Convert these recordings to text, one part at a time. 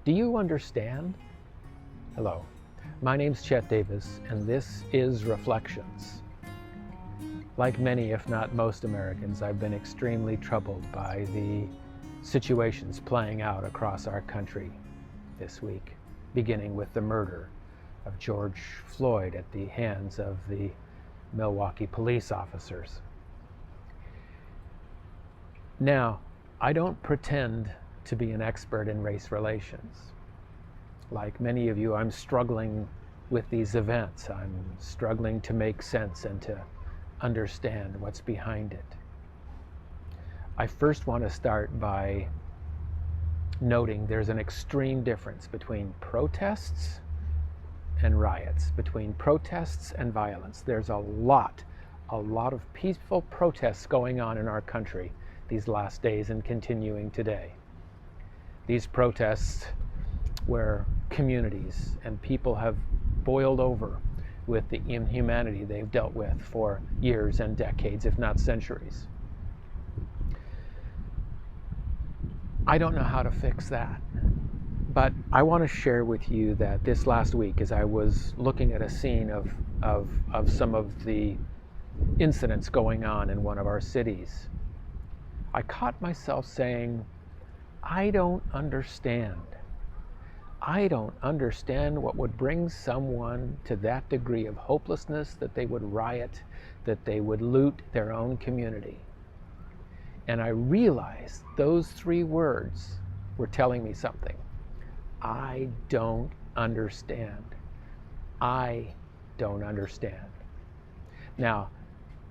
Do you understand? Hello, my name's Chet Davis, and this is Reflections. Like many, if not most Americans, I've been extremely troubled by the situations playing out across our country this week, beginning with the murder of George Floyd at the hands of the Milwaukee police officers. Now, I don't pretend to be an expert in race relations. Like many of you, I'm struggling with these events. I'm struggling to make sense and to understand what's behind it. I first want to start by noting there's an extreme difference between protests and riots, between protests and violence. There's a lot of peaceful protests going on in our country these last days and continuing today. These protests where communities and people have boiled over with the inhumanity they've dealt with for years and decades, if not centuries. I don't know how to fix that, but I want to share with you that this last week, as I was looking at a scene of some of the incidents going on in one of our cities, I caught myself saying, I don't understand. I don't understand what would bring someone to that degree of hopelessness that they would riot, that they would loot their own community. And I realized those three words were telling me something. I don't understand. I don't understand. Now,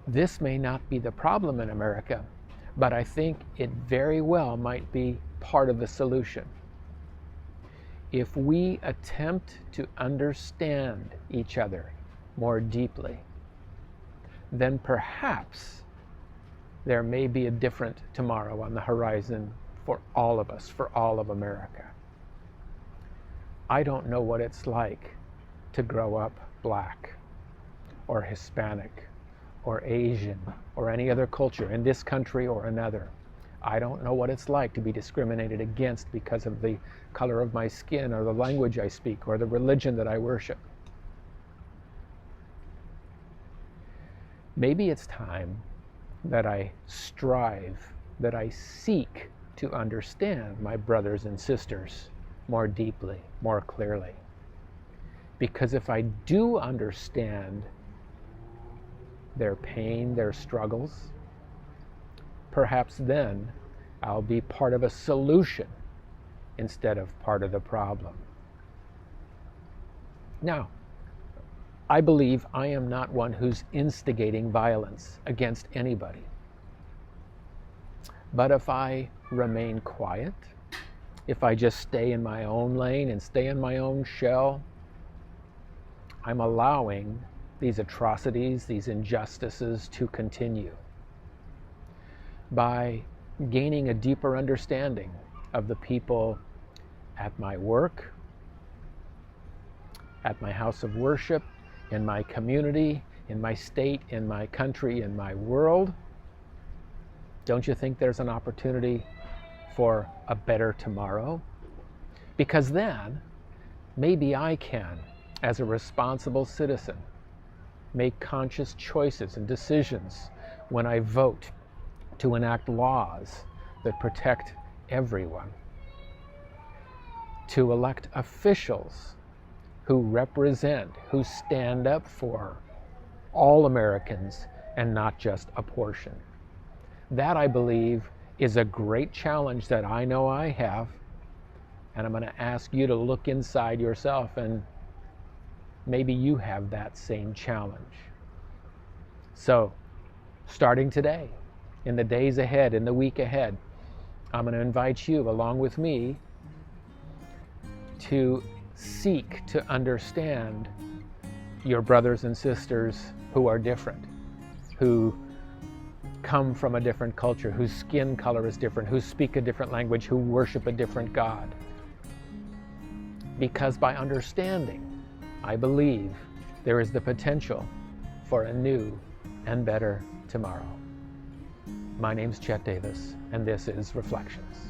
this may not be the problem in America, but I think it very well might be part of the solution. If we attempt to understand each other more deeply, then perhaps there may be a different tomorrow on the horizon for all of us, for all of America. I don't know what it's like to grow up Black or Hispanic or Asian or any other culture in this country or another. I don't know what it's like to be discriminated against because of the color of my skin or the language I speak or the religion that I worship. Maybe it's time that I strive, that I seek to understand my brothers and sisters more deeply, more clearly. Because if I do understand their pain, their struggles, perhaps then I'll be part of a solution instead of part of the problem. Now, I believe I am not one who's instigating violence against anybody. But if I remain quiet, if I just stay in my own lane and stay in my own shell, I'm allowing these atrocities, these injustices to continue. By gaining a deeper understanding of the people at my work, at my house of worship, in my community, in my state, in my country, in my world, don't you think there's an opportunity for a better tomorrow? Because then, maybe I can, as a responsible citizen, make conscious choices and decisions when I vote to enact laws that protect everyone, to elect officials who represent, who stand up for all Americans and not just a portion. That, I believe, is a great challenge that I know I have, and I'm going to ask you to look inside yourself, and maybe you have that same challenge. So, starting today, in the days ahead, in the week ahead, I'm going to invite you, along with me, to seek to understand your brothers and sisters who are different, who come from a different culture, whose skin color is different, who speak a different language, who worship a different God. Because by understanding, I believe there is the potential for a new and better tomorrow. My name's Chet Davis, and this is Reflections.